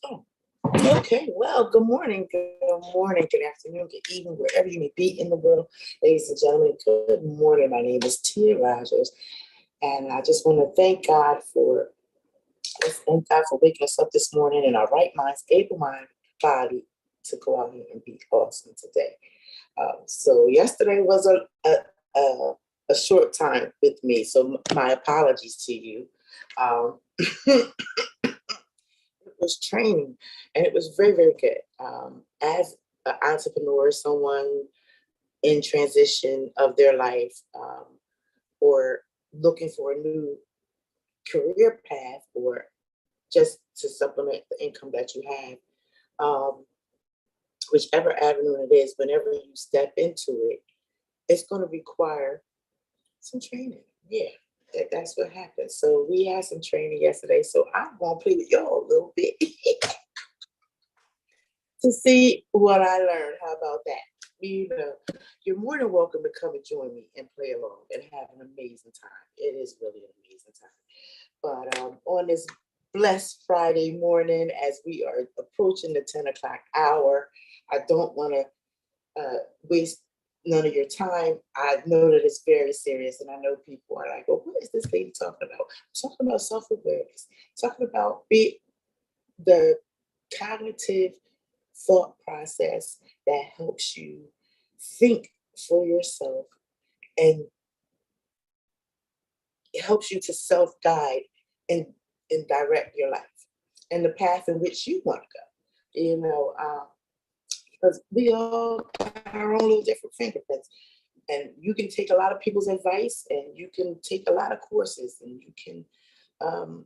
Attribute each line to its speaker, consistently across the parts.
Speaker 1: Oh, okay. Well, good morning, good afternoon, good evening, wherever you may be in the world. Ladies and gentlemen, good morning. My name is Tia Rodgers, and I just want to thank God for waking us up this morning in our right minds, able mind, body to go out here and be awesome today. So yesterday was a, a short time with me, so my apologies to you. Um, it was training, and it was very, very good. As an entrepreneur, someone in transition of their life, or looking for a new career path, or just to supplement the income that you have, whichever avenue it is, whenever you step into it, it's going to require some training. Yeah, that's what happens. So we had some training yesterday. So I'm going to play with y'all a little bit to see what I learned. How about that? You know, you're more than welcome to come and join me and play along and have an amazing time. It is really an amazing time. But on this blessed Friday morning, as we are approaching the 10 o'clock hour, I don't want to waste none of your time. I know that it's very serious, and I know people are like, well, what is this lady talking about? I'm talking about self awareness, talking about the cognitive thought process that helps you think for yourself, and it helps you to self guide and, and direct your life and the path in which you want to go. Because we all got our own little different fingerprints. And you can take a lot of people's advice, and you can take a lot of courses, and you can um,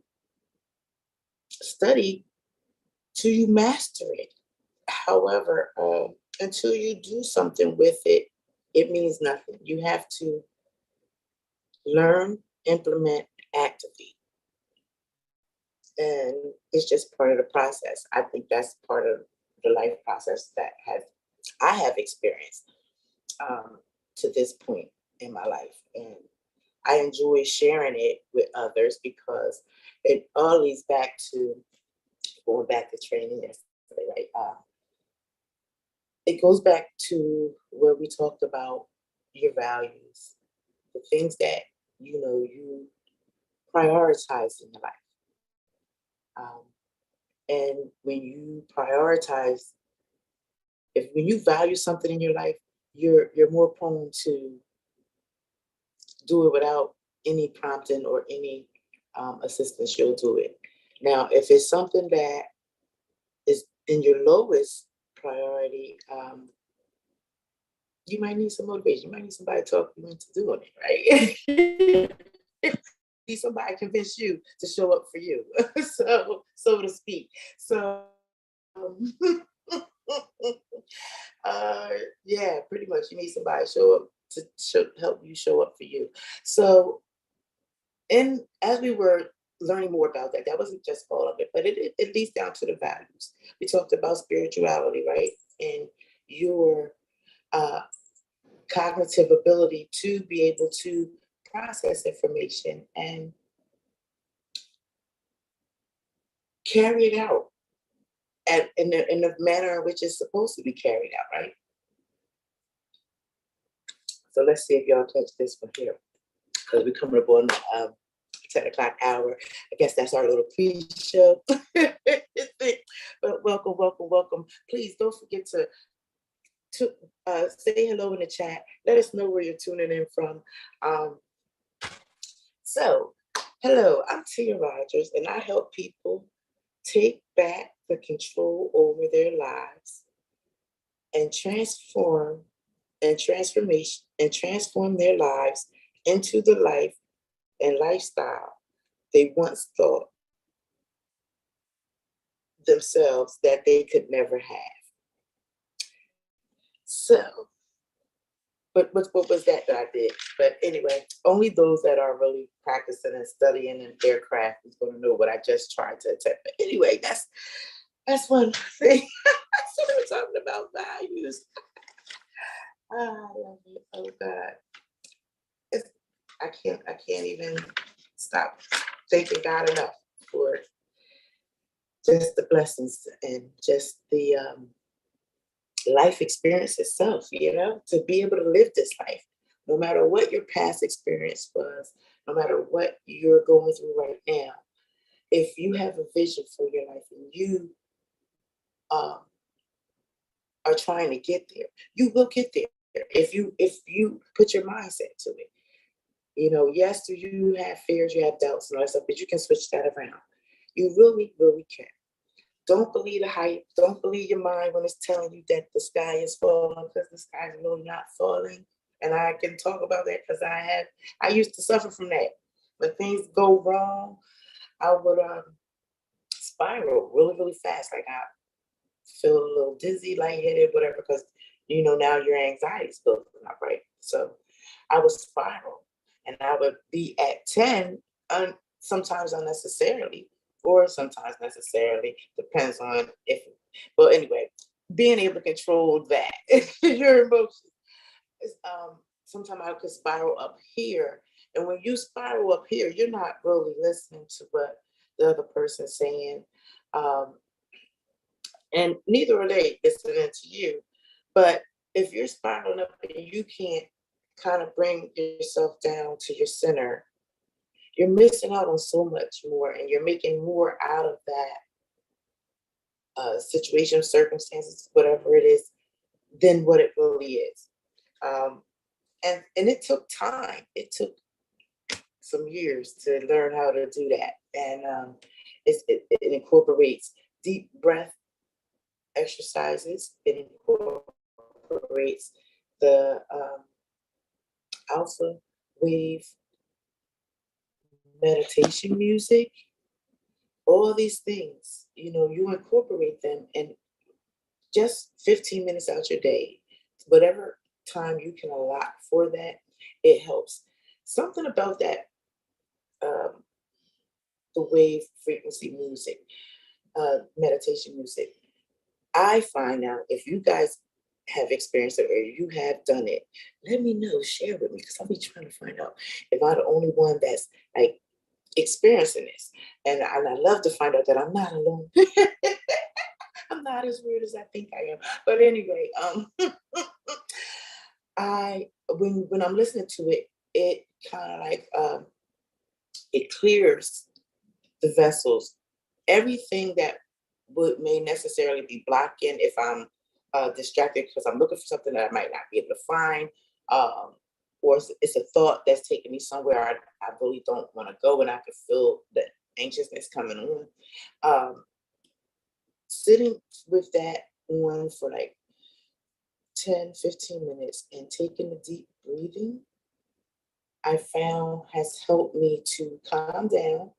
Speaker 1: study till you master it. However, until you do something with it, it means nothing. You have to learn, implement, activate. And it's just part of the process. I think that's part of the life process that I have experienced to this point in my life. And I enjoy sharing it with others because it all leads back to going back to training yesterday, right? It goes back to where we talked about your values, the things that you prioritize in your life. Um, and when you prioritize, if when you value something in your life, you're more prone to do it without any prompting or any assistance. You'll do it. Now, if it's something that is in your lowest priority, you might need some motivation. You might need somebody to talk you into doing it, right? Need somebody to convince you to show up for you, so to speak. So, um, yeah, pretty much, you need somebody to show up help you show up for you. So, and as we were learning more about that, that wasn't just all of it, but it leads down to the values. We talked about spirituality, right? And your uh, cognitive ability to be able to process information and carry it out in the manner in which it's supposed to be carried out, right? So let's see if y'all catch this one here, because we're coming up on 10 o'clock hour. I guess that's our little pre-show. But welcome, welcome, welcome. Please don't forget to say hello in the chat. Let us know where you're tuning in from. So, hello, I'm Tia Rodgers, and I help people take back the control over their lives and transform their lives into the life and lifestyle they once thought themselves that they could never have. So, but what was that I did? But anyway, only those that are really practicing and studying in their craft is going to know what I just tried to attempt. But anyway, that's one thing. So we're talking about values. I love it. Oh God, I can't even stop thanking God enough for just the blessings and just the life experience itself, to be able to live this life, no matter what your past experience was, no matter what you're going through right now. If you have a vision for your life and you um, are trying to get there, you will get there. If you put your mindset to it. Yes, do you have fears, you have doubts and all that stuff, but you can switch that around. You really, really can. Don't believe the hype. Don't believe your mind when it's telling you that the sky is falling, because the sky is really not falling. And I can talk about that because I used to suffer from that. When things go wrong, I would spiral really, really fast. Like I feel a little dizzy, lightheaded, whatever, because now your anxiety is building up, right? So I would spiral, and I would be at 10, sometimes unnecessarily, or sometimes necessarily, depends on if. But anyway, being able to control that your emotions is sometimes I could spiral up here, and when you spiral up here, you're not really listening to what the other person's saying. Um, and neither are they listening to you. But if you're spiraling up and you can't kind of bring yourself down to your center, you're missing out on so much more, and you're making more out of that situation, circumstances, whatever it is, than what it really is. Um, and it took time. It took some years to learn how to do that, and it incorporates deep breath exercises. It incorporates the alpha wave meditation music, all these things, you incorporate them in just 15 minutes out your day, whatever time you can allot for that, it helps. Something about that, um, the wave frequency music, meditation music, I find out if you guys have experienced it or you have done it, let me know, share with me, because I'll be trying to find out if I'm the only one that's like experiencing this. And I love to find out that I'm not alone. I'm not as weird as I think I am. But anyway, I when I'm listening to it, it kind of like it clears the vessels, everything that may necessarily be blocking if I'm distracted because I'm looking for something that I might not be able to find, um, or it's a thought that's taking me somewhere I really don't want to go, and I can feel the anxiousness coming on. Um, Sitting with that on for like 10, 15 minutes and taking a deep breathing, I found has helped me to calm down,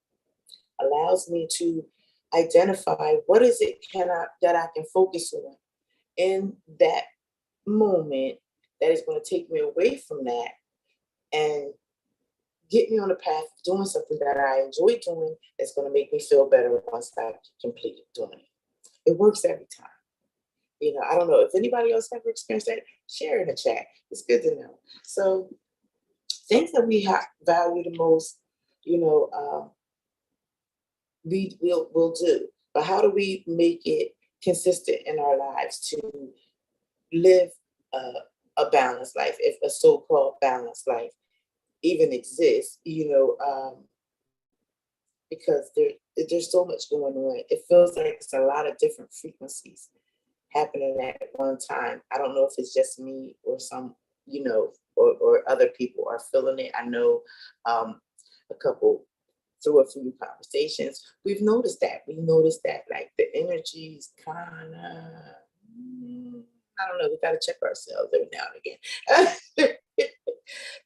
Speaker 1: allows me to identify what is it that I can focus on in that moment that is going to take me away from that and get me on the path of doing something that I enjoy doing that's going to make me feel better once I complete doing it. It works every time. I don't know if anybody else ever experienced that. Share in the chat. It's good to know. So things that we value the most, you know, we'll do. But how do we make it consistent in our lives to live a balanced life, if a so-called balanced life even exists? Because there's so much going on. It feels like it's a lot of different frequencies happening at one time. I don't know if it's just me or or other people are feeling it. I know a couple through a few conversations, we've noticed that. We noticed that like the energy's kind of, I don't know, we got to check ourselves every now and again.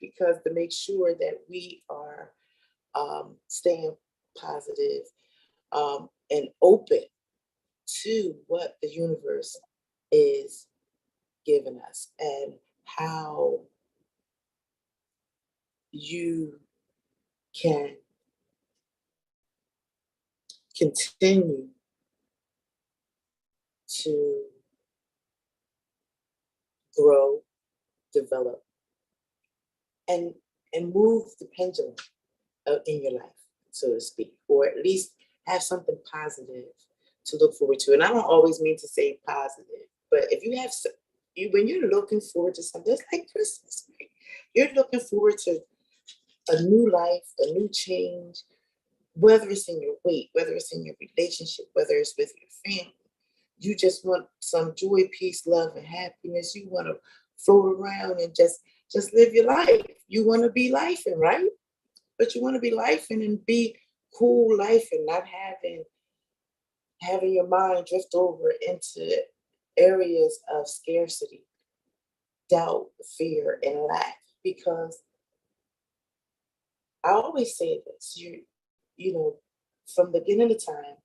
Speaker 1: Because to make sure that we are staying positive and open to what the universe is giving us and how you can continue to grow, develop, and move the pendulum in your life, so to speak, or at least have something positive to look forward to. And I don't always mean to say positive, but if you have when you're looking forward to something, it's like Christmas, right? You're looking forward to a new life, a new change, whether it's in your weight, whether it's in your relationship, whether it's with your family. You just want some joy, peace, love, and happiness. You want to float around and just live your life. You want to be lifing, right? But you want to be lifing and be cool life and not having your mind drift over into areas of scarcity, doubt, fear, and lack. Because I always say this, you know, from the beginning of time,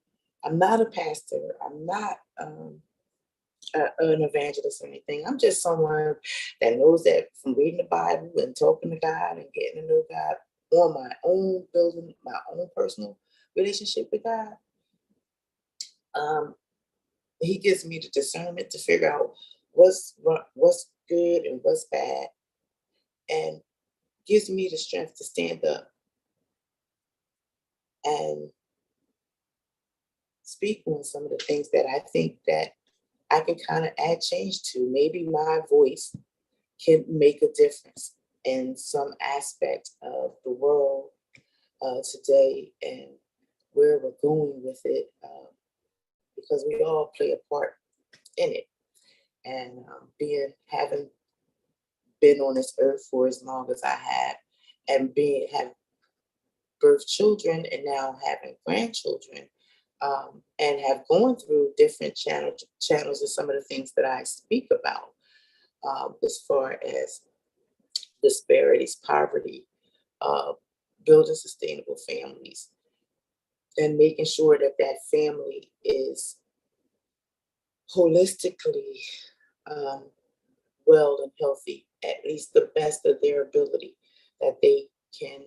Speaker 1: I'm not a pastor. I'm not an evangelist or anything. I'm just someone that knows that from reading the Bible and talking to God and getting to know God on my own, building my own personal relationship with God. Um, he gives me the discernment to figure out what's good and what's bad, and gives me the strength to stand up and speak on some of the things that I think that I can kind of add change to. Maybe my voice can make a difference in some aspect of the world today and where we're going with it, because we all play a part in it. And having been on this earth for as long as I have, and have birth children and now having grandchildren, and have gone through different channels of some of the things that I speak about, as far as disparities, poverty, uh, building sustainable families, and making sure that that family is holistically um, well and healthy, at least the best of their ability that they can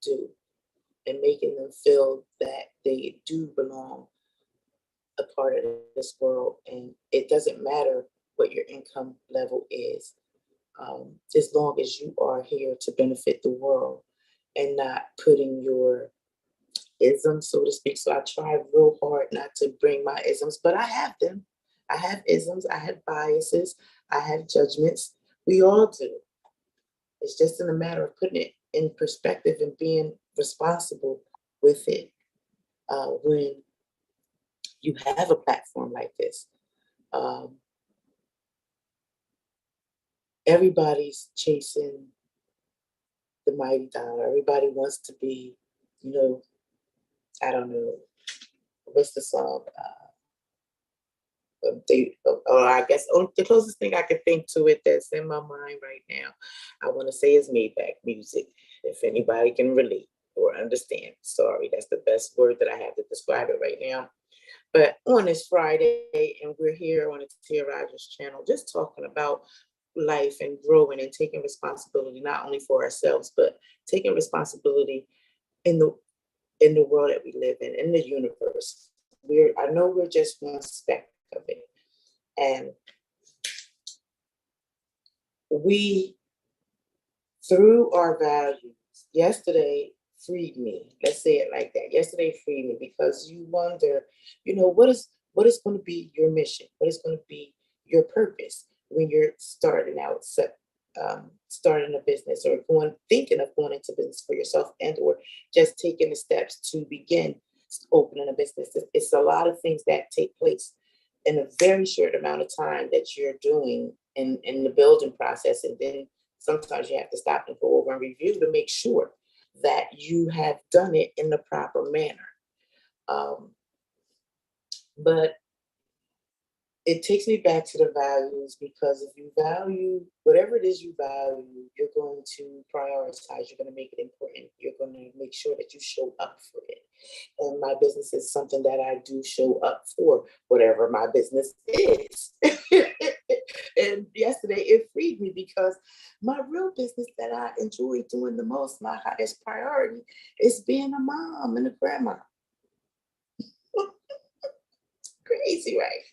Speaker 1: do, and making them feel that they do belong a part of this world. And it doesn't matter what your income level is, as long as you are here to benefit the world and not putting your isms, so to speak. So I try real hard not to bring my isms, but I have them. I have isms, I have biases, I have judgments. We all do. It's just in a matter of putting it in perspective and being responsible with it, when you have a platform like this. Um, Everybody's chasing the mighty dollar. Everybody wants to be, you know, I don't know, what's the song? Or I guess the closest thing I could think to it that's in my mind right now, I want to say is Maybach music. If anybody can relate or understand, sorry, that's the best word that I have to describe it right now. But on this Friday, and we're here on the Rodgers Channel, just talking about life and growing and taking responsibility not only for ourselves, but taking responsibility in the world that we live in the universe. I know we're just one speck of it, and we, through our values, yesterday freed me. Let's say it like that. Yesterday freed me, because you wonder, what is going to be your mission? What is going to be your purpose when you're starting out, starting a business, or thinking of going into business for yourself, and or just taking the steps to begin opening a business. It's a lot of things that take place in a very short amount of time that you're doing in the building process, and then sometimes you have to stop and go over and review to make sure that you have done it in the proper manner. But it takes me back to the values, because if you value whatever it is you value, you're going to prioritize, you're going to make it important, you're going to make sure that you show up for it. And my business is something that I do show up for, whatever my business is. And yesterday it freed me, because my real business that I enjoy doing the most, my highest priority, is being a mom and a grandma. Crazy, right?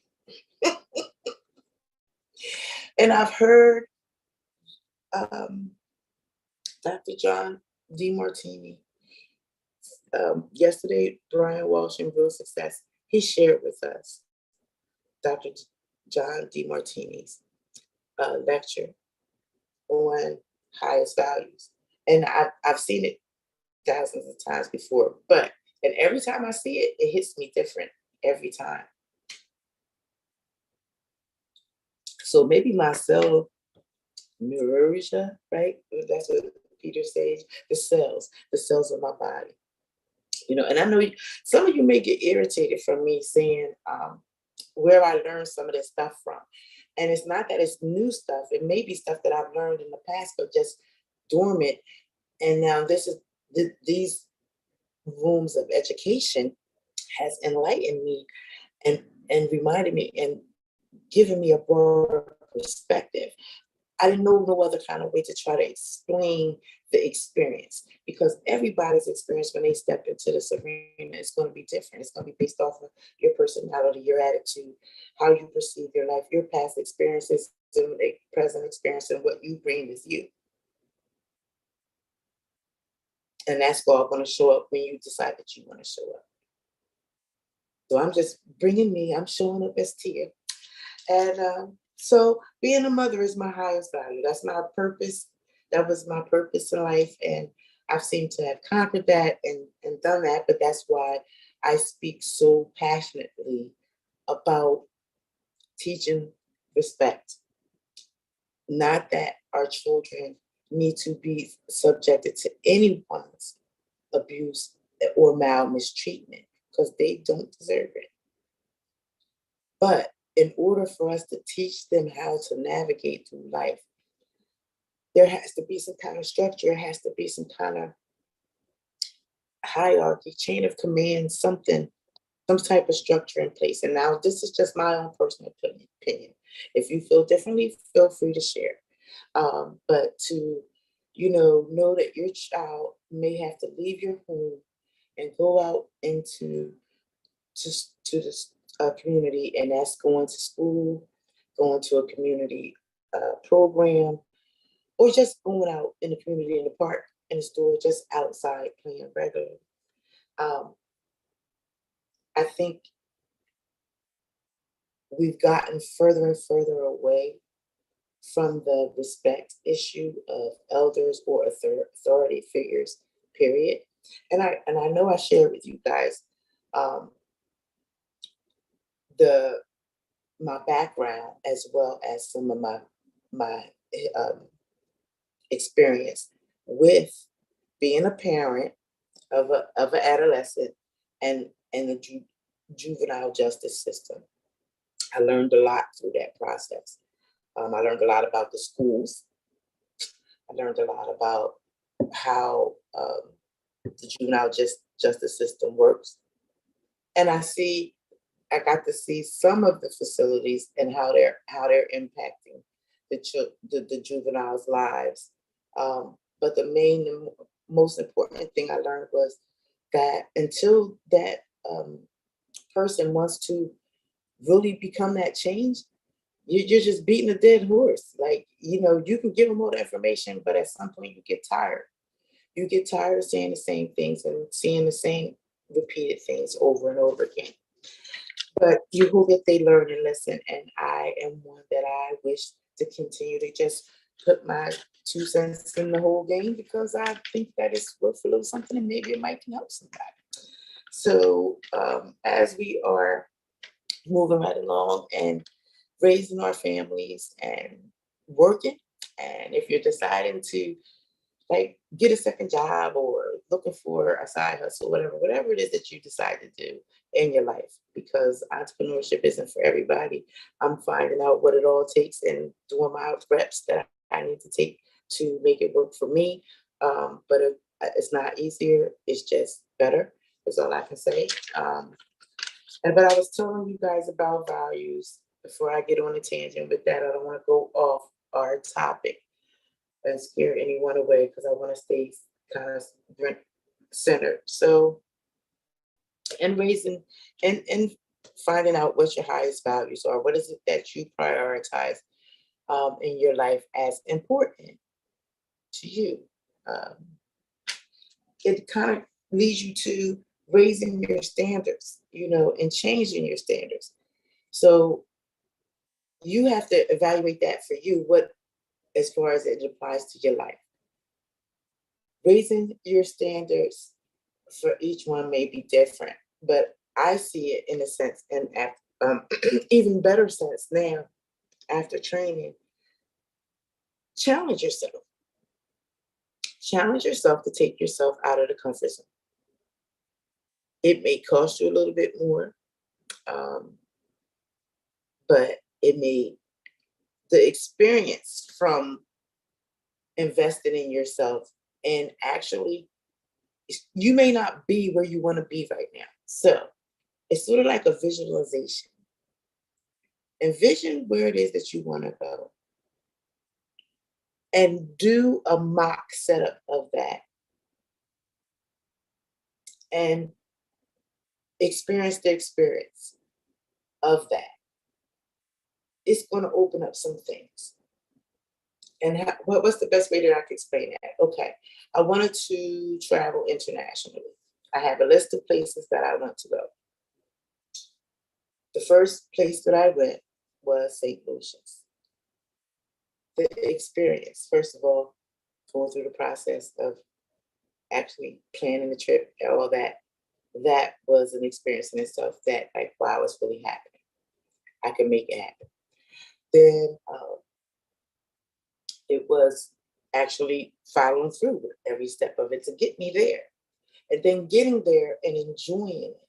Speaker 1: And I've heard Dr. John DeMartini, yesterday, Brian Walsh in Real Success, he shared with us Dr. John D. Martini's lecture on highest values. And I've seen it thousands of times before, and every time I see it, it hits me different every time. So maybe myself, Mirrorisha, right? That's what Peter says. The cells of my body. And I know some of you may get irritated from me saying where I learned some of this stuff from. And it's not that it's new stuff. It may be stuff that I've learned in the past, but just dormant. And now these rooms of education has enlightened me and reminded me and given me a broader perspective. I didn't know no other kind of way to try to explain the experience, because everybody's experience when they step into this arena is going to be different. It's going to be based off of your personality, your attitude, how you perceive your life, your past experiences, and the present experience, and what you bring with you. And that's all going to show up when you decide that you want to show up. So I'm just bringing me, I'm showing up as Tia. And so being a mother is my highest value. That's my purpose. That was my purpose in life. And I've seemed to have conquered that and done that. But that's why I speak so passionately about teaching respect. Not that our children need to be subjected to anyone's abuse or mistreatment, because they don't deserve it. But in order for us to teach them how to navigate through life, there has to be some kind of structure. There has to be some kind of hierarchy, chain of command, some type of structure in place. And now this is just my own personal opinion. If you feel differently, feel free to share. But to, know that your child may have to leave your home and go out into this community, and that's going to school, going to a community program, or just going out in the community, in the park, in the store, just outside playing regularly. I think we've gotten further and further away from the respect issue of elders or authority figures, period. And I know I shared with you guys my background, as well as some of my experience with being a parent of an adolescent and the juvenile justice system. I learned a lot through that process. I learned a lot about the schools. I learned a lot about how the juvenile justice system works. And I got to see some of the facilities and how they're impacting the juveniles' lives. But the most important thing I learned was that until that person wants to really become that change, you're just beating a dead horse. Like, you can give them all the information, but at some point you get tired. You get tired of saying the same things and seeing the same repeated things over and over again. But you hope that they learn and listen. And I am one that I wish to continue to just put my 2 cents in the whole game, because I think that it's worth a little something, and maybe it might can help somebody. So as we are moving right along and raising our families and working, and if you're deciding to get a second job or looking for a side hustle, whatever it is that you decide to do in your life, because entrepreneurship isn't for everybody. I'm finding out what it all takes and doing my reps that I need to take to make it work for me. But it's not easier. It's just better. That's all I can say. But I was telling you guys about values before I get on a tangent with that. I don't want to go off our topic and scare anyone away, because I want to stay kind of centered. So, and raising and finding out what your highest values are. What is it that you prioritize in your life as important to you? It kind of leads you to raising your standards, and changing your standards. So you have to evaluate that for you, as far as it applies to your life. Raising your standards for each one may be different, but I see it in a sense, and even better sense now after training. Challenge yourself. Challenge yourself to take yourself out of the comfort zone. It may cost you a little bit more, but the experience from investing in yourself, and actually, you may not be where you want to be right now. So it's sort of like a visualization. Envision where it is that you want to go, and do a mock setup of that, and experience the experience of that. It's going to open up some things. And what's the best way that I can explain that? Okay, I wanted to travel internationally. I have a list of places that I want to go. The first place that I went was St. Lucia's. The experience, first of all, going through the process of actually planning the trip and all that, that was an experience in itself that, like, wow, it's really happening. I can make it happen. Then it was actually following through with every step of it to get me there. And then getting there and enjoying it.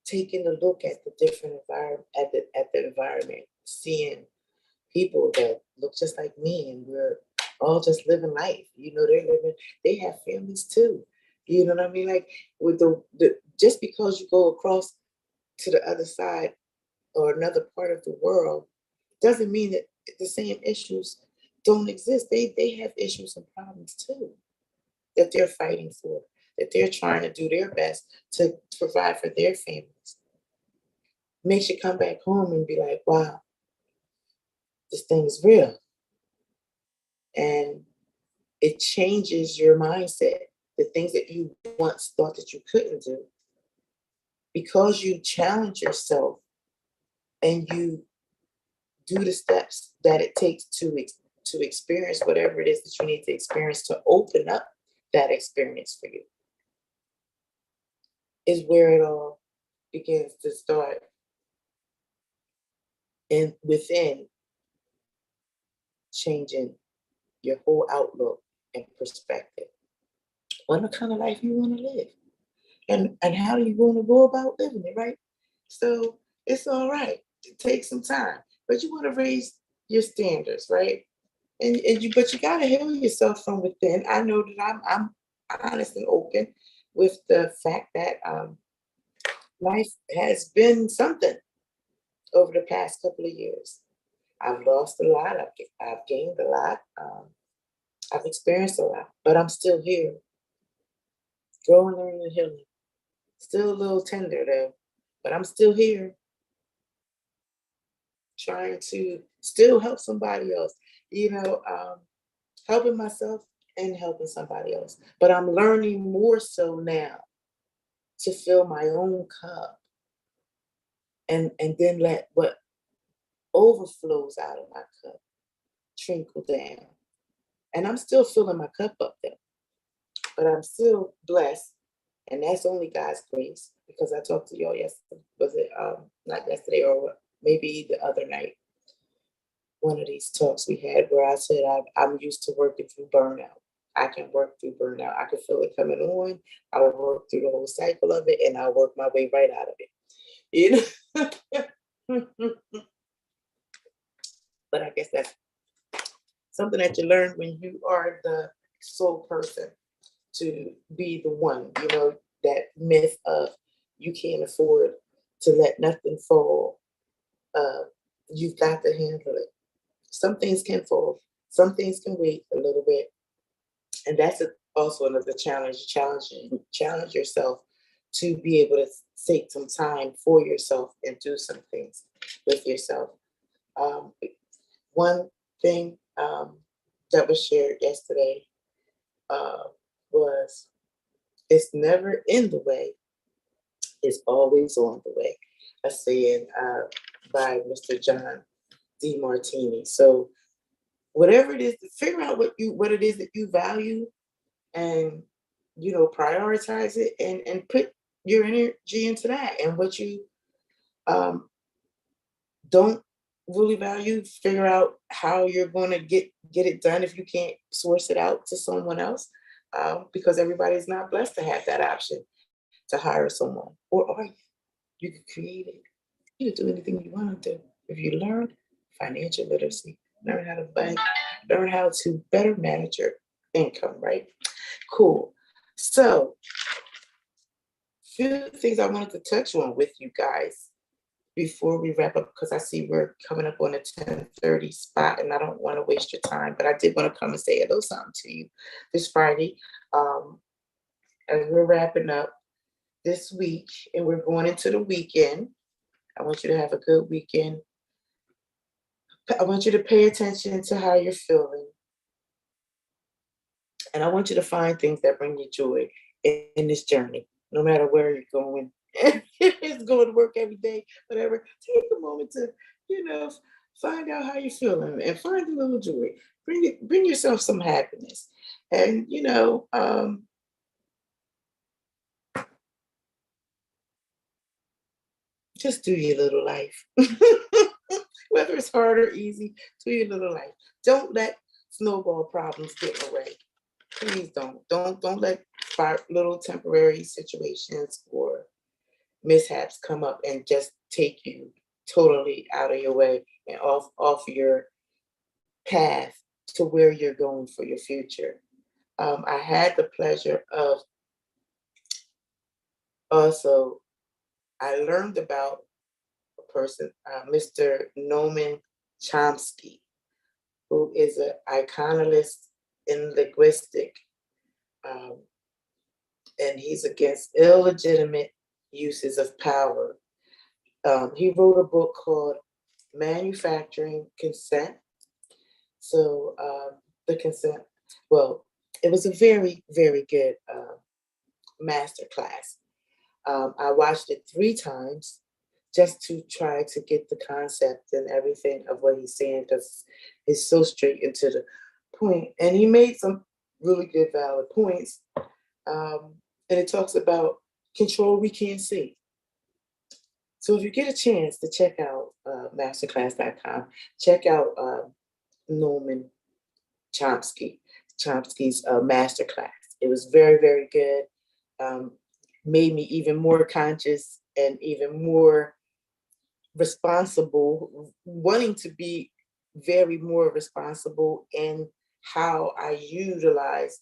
Speaker 1: Taking a look at the different environment, at the environment, seeing people that look just like me, and we're all just living life. They have families too. You know what I mean? Like, with the just because you go across to the other side or another part of the world doesn't mean that the same issues don't exist. They have issues and problems too that they're fighting for, that they're trying to do their best to provide for their families. Makes you come back home and be like, wow, this thing is real. And it changes your mindset. The things that you once thought that you couldn't do, because you challenge yourself and you do the steps that it takes to experience whatever it is that you need to experience to open up that experience for you, is where it all begins to start. And within, changing your whole outlook and perspective on the kind of life you want to live, and how you want to go about living it, right? So it's all right to take some time, but you want to raise your standards, right? But you got to heal yourself from within. I know that I'm honest and open with the fact that life has been something over the past couple of years. I've lost a lot. I've gained a lot. I've experienced a lot, but I'm still here, growing, learning, and healing. Still a little tender though, but I'm still here, trying to still help somebody else. Helping myself and helping somebody else. But I'm learning more so now to fill my own cup, and then let what overflows out of my cup trickle down. And I'm still filling my cup up there, but I'm still blessed. And that's only God's grace, because I talked to y'all yesterday. Was it not yesterday, or maybe the other night? One of these talks we had where I said I'm used to working through burnout. I can work through burnout. I can feel it coming on. I will work through the whole cycle of it, and I'll work my way right out of it. But I guess that's something that you learn when you are the sole person to be the one. That myth of you can't afford to let nothing fall. You've got to handle it. Some things can fall. Some things can wait a little bit. And that's also another challenge. Challenge yourself to be able to take some time for yourself and do some things with yourself. One thing that was shared yesterday was It's never in the way. It's always on the way. A saying by Mr. John D. Martini. So whatever it is, figure out what it is that you value, and prioritize it, and put your energy into that. And what you um, don't really value, figure out how you're going to get it done if you can't source it out to someone else, because everybody's not blessed to have that option to hire someone, or are you? You can create it. You can do anything you want to do if you learn financial literacy, learn how to bank, learn how to better manage your income. Right? Cool. So, few things I wanted to touch on with you guys before we wrap up, because I see we're coming up on a 10:30 spot, and I don't want to waste your time, but I did want to come and say a little something to you this Friday. Um, as we're wrapping up this week and we're going into the weekend, I want you to have a good weekend. I want you to pay attention to how you're feeling, and I want you to find things that bring you joy in this journey, no matter where you're going. It's going to work every day, whatever. Take a moment to, you know, find out how you're feeling and find a little joy. Bring yourself some happiness, and just do your little life. Whether it's hard or easy, do your little life. Don't let snowball problems get in the way. Please don't. Don't let little temporary situations or mishaps come up and just take you totally out of your way and off your path to where you're going for your future. I had the pleasure of also, I learned about a person, Mr. Noam Chomsky, who is an iconologist in linguistic, um, and he's against illegitimate uses of power. He wrote a book called Manufacturing Consent. So the consent, well, it was a very, very good master class. I watched it 3 times just to try to get the concept and everything of what he's saying, because it's so straight into the point. And he made some really good, valid points. And it talks about control we can't see. So if you get a chance to check out masterclass.com, check out Norman Chomsky's masterclass. It was very, very good. Um, Made me even more conscious and even more responsible, wanting to be very more responsible in how I utilize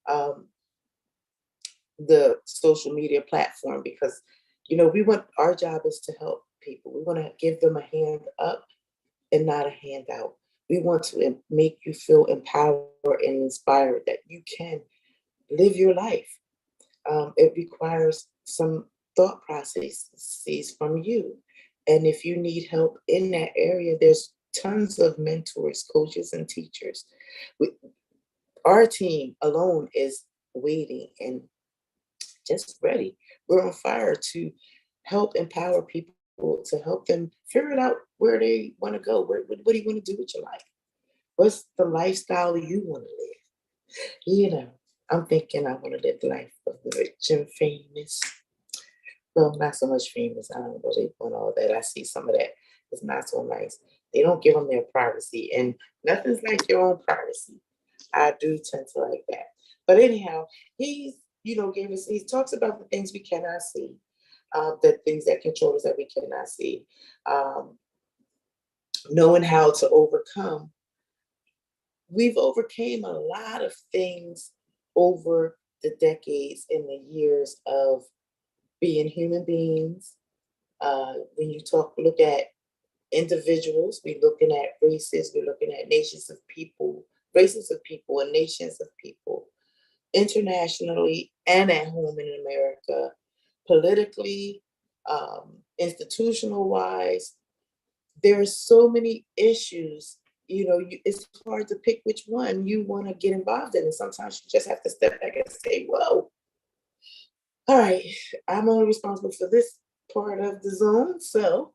Speaker 1: um, the social media platform, because we want, our job is to help people. We want to give them a hand up and not a handout. We want to make you feel empowered and inspired that you can live your life. It requires some thought processes from you. And if you need help in that area, there's tons of mentors, coaches, and teachers. Our team alone is waiting and just ready. We're on fire to help empower people, to help them figure it out where they want to go. What do you want to do with your life? What's the lifestyle you want to live? I'm thinking I want to live the life of the rich and famous. Well, not so much famous. I don't really want all that. I see some of that. It's not so nice. They don't give them their privacy, and nothing's like your own privacy. I do tend to like that. But anyhow, he talks about the things we cannot see, the things that control us that we cannot see, knowing how to overcome. We've overcame a lot of things over the decades and the years of being human beings. When you look at individuals, we're looking at races, we're looking at nations of people, races of people, and nations of people, internationally and at home in America, politically, institutional wise. There are so many issues. It's hard to pick which one you want to get involved in. And sometimes you just have to step back and say, whoa, All right, I'm only responsible for this part of the Zoom, so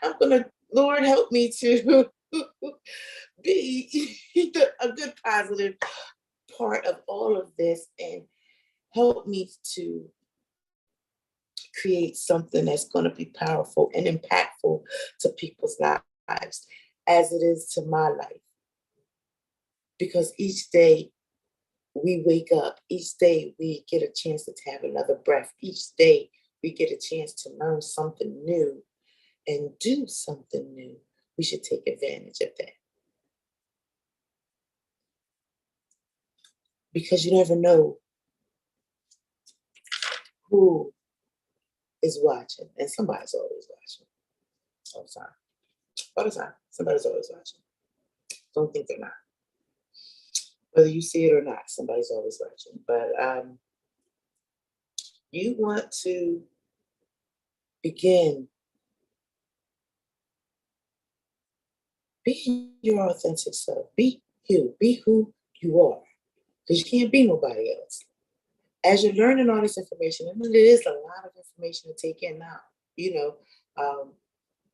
Speaker 1: I'm gonna, Lord, help me to be a good positive part of all of this and help me to create something that's going to be powerful and impactful to people's lives as it is to my life. Because each day we wake up, each day we get a chance to have another breath, each day we get a chance to learn something new and do something new. We should take advantage of that because you never know who is watching, and somebody's always watching. All the time. All the time. Somebody's always watching. Don't think they're not. Whether you see it or not, somebody's always watching. But you want to begin being your authentic self. Be you. Be who you are. Because you can't be nobody else. As you're learning all this information, and it is a lot of information to take in now, you know,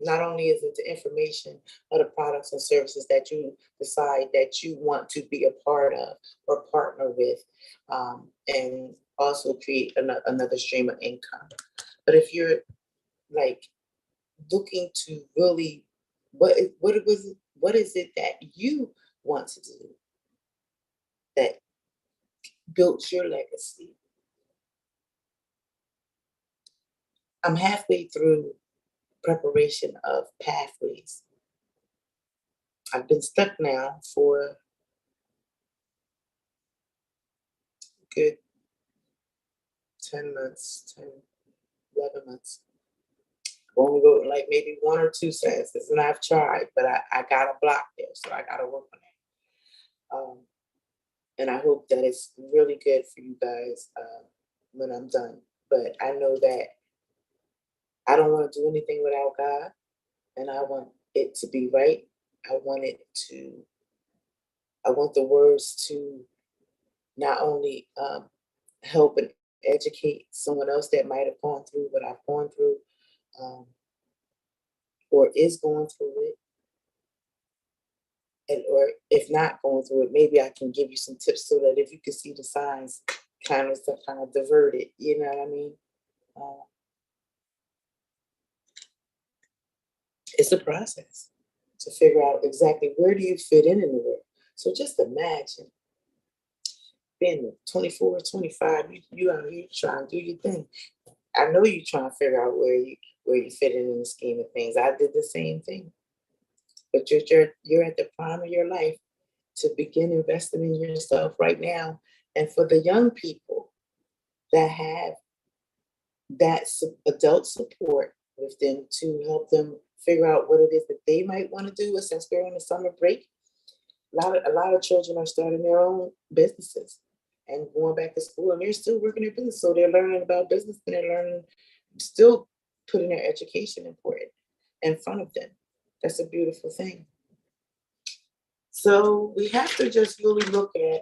Speaker 1: not only is it the information of the products and services that you decide that you want to be a part of or partner with, and also create another stream of income. But if you're like looking to really, what is it that you want to do that built your legacy? I'm halfway through preparation of pathways. I've been stuck now for a good 10 months, 10, 11 months. I've only wrote like maybe one or two sentences, and I've tried, but I got a block there, so I got to work on that. And I hope that it's really good for you guys when I'm done. But I know that I don't want to do anything without God, and I want it to be right. I want it to, I want the words to not only help and educate someone else that might have gone through what I've gone through, um, or is going through it, and or if not going through it, maybe I can give you some tips so that if you can see the signs, kind of divert it. You know what I mean? Uh, it's a process to figure out exactly where do you fit in the world. So just imagine being 24, 25, you out here trying to do your thing. I know you're trying to figure out where you fit in the scheme of things. I did the same thing, but you're at the prime of your life to begin investing in yourself right now. And for the young people that have that adult support with them to help them figure out what it is that they might want to do, since we're on the summer break, a lot of children are starting their own businesses and going back to school, and they're still working their business. So they're learning about business, and they're learning, still putting their education important in front of them. That's a beautiful thing. So we have to just really look at,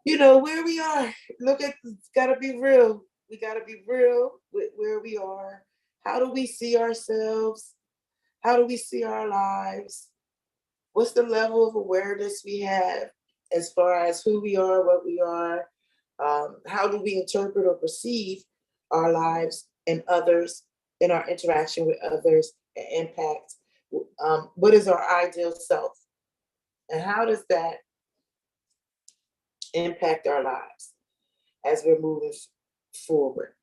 Speaker 1: where we are. Look at, it's gotta be real. We gotta be real with where we are. How do we see ourselves? How do we see our lives? What's the level of awareness we have as far as who we are, what we are? How do we interpret or perceive our lives and others in our interaction with others and impact? What is our ideal self? And how does that impact our lives as we're moving forward?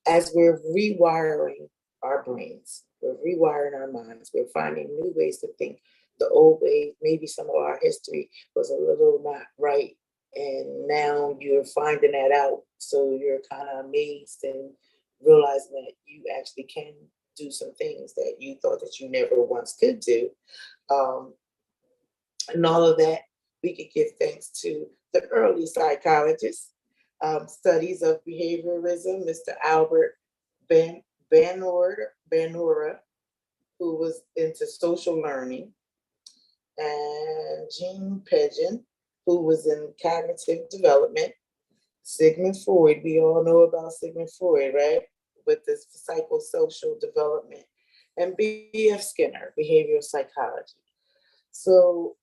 Speaker 1: As we're rewiring our brains, we're rewiring our minds, we're finding new ways to think. The old way, maybe some of our history was a little not right. And now you're finding that out. So you're kind of amazed and realizing that you actually can do some things that you thought that you never once could do. Um, and all of that, we could give thanks to the early psychologists, studies of behaviorism, Mr. Albert Ben Banura, who was into social learning. and Jean Pigeon, who was in cognitive development. Sigmund Freud, we all know about Sigmund Freud, right? With this psychosocial development. And B.F. Skinner, behavioral psychology. So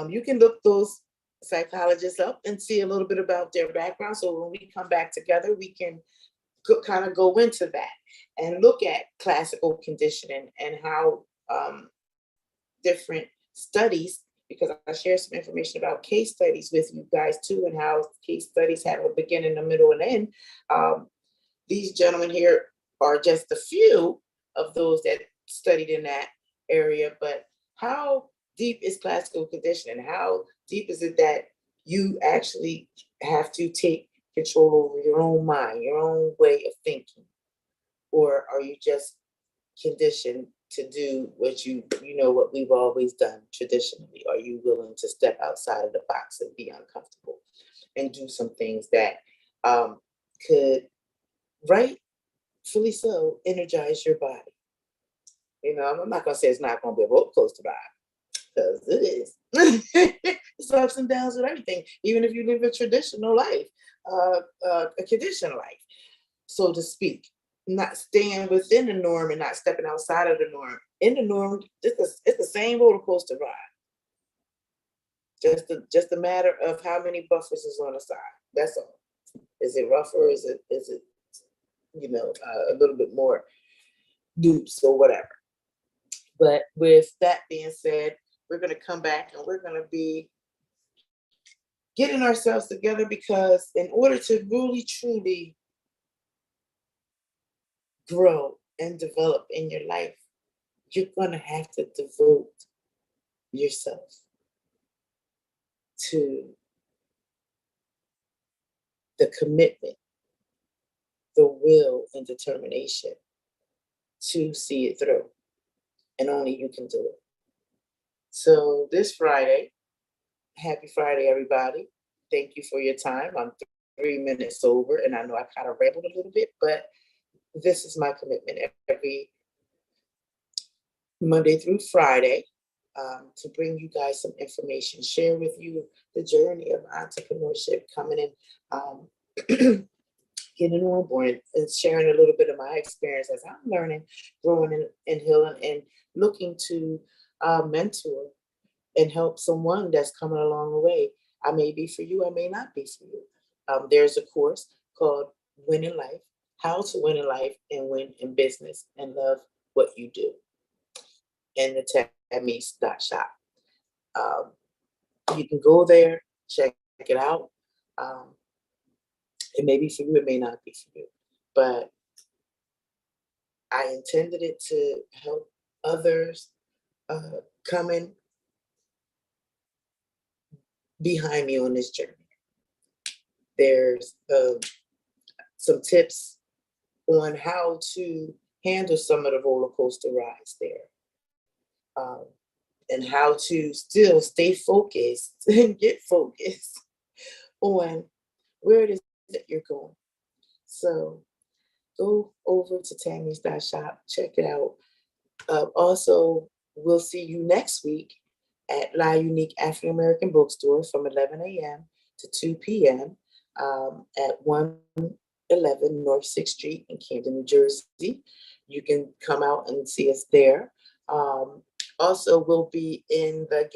Speaker 1: you can look those psychologists up and see a little bit about their background. So when we come back together, we can kind of go into that and look at classical conditioning and how different studies, because I share some information about case studies with you guys too, and how case studies have a beginning, a middle, and end. These gentlemen here are just a few of those that studied in that area, but how deep is classical conditioning? How deep is it that you actually have to take control over your own mind, your own way of thinking? Or are you just conditioned to do what what we've always done traditionally? Are you willing to step outside of the box and be uncomfortable and do some things that could, rightfully so, energize your body? I'm not gonna say it's not gonna be a roller coaster ride, because it is. It's ups and downs with everything, even if you live a traditional life, a conditioned life, so to speak. Not staying within the norm and not stepping outside of the norm. In the norm, it's the same roller coaster ride. Just a matter of how many buffers is on the side. That's all. Is it rougher? Is it a little bit more loops or whatever? But with that being said, we're going to come back and we're going to be getting ourselves together, because in order to really truly grow and develop in your life, you're going to have to devote yourself to the commitment, the will, and determination to see it through. And only you can do it. So this Friday, happy Friday, everybody. Thank you for your time. I'm 3 minutes over, and I know I kind of rambled a little bit, but this is my commitment every Monday through Friday, to bring you guys some information, share with you the journey of entrepreneurship, coming in, getting on board and sharing a little bit of my experience as I'm learning, growing, and healing, and looking to mentor and help someone that's coming along the way. I may be for you, I may not be for you. There's a course called Win in Life, How to Win in Life and Win in Business and Love What You Do, in the Tammy's.shop. You can go there, check it out. It may be for you, it may not be for you. But I intended it to help others coming behind me on this journey. There's some tips on how to handle some of the roller coaster rides there, and how to still stay focused and get focused on where it is that you're going. So go over to Tammy's.shop, check it out. Also, we'll see you next week at La Unique African American Bookstore from 11 a.m. to 2 p.m. At 111 North 6th Street in Camden, New Jersey. You can come out and see us there. Also, we'll be in the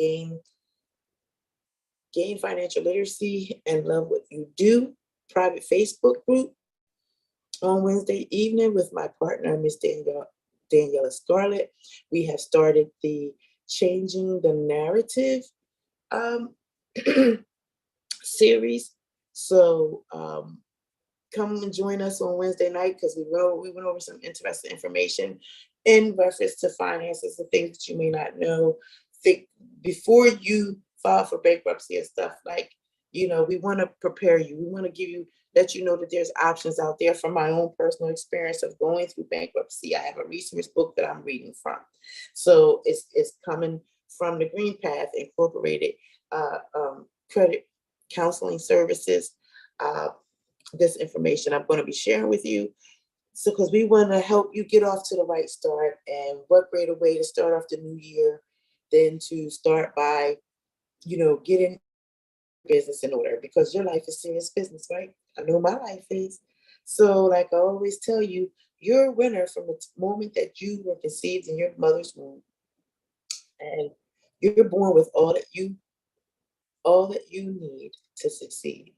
Speaker 1: Gain Financial Literacy and Love What You Do private Facebook group on Wednesday evening with my partner, Miss Daniela Scarlett. We have started the Changing the Narrative series. So come and join us on Wednesday night, because we went over some interesting information in reference to finances and things that you may not know. Think before you file for bankruptcy and stuff, like, we want to prepare you. We want to let you know that there's options out there. From my own personal experience of going through bankruptcy, I have a resource book that I'm reading from. So it's coming from the Green Path Incorporated credit counseling services. This information I'm going to be sharing with you. So, because we want to help you get off to the right start, and what greater way to start off the new year than to start by, getting business in order, because your life is serious business, right? I know my life is. So, like I always tell you, you're a winner from the moment that you were conceived in your mother's womb, and you're born with all that you need to succeed.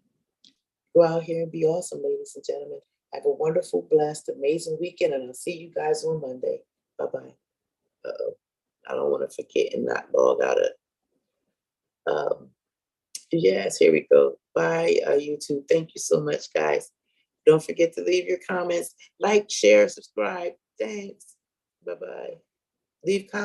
Speaker 1: Go out here and be awesome, ladies and gentlemen. Have a wonderful, blessed, amazing weekend, and I'll see you guys on Monday. Bye bye. Uh-oh. I don't want to forget and not log out of. Um, yes, here we go. Bye, YouTube. Thank you so much, guys. Don't forget to leave your comments, like, share, subscribe. Thanks. Bye bye. Leave comments.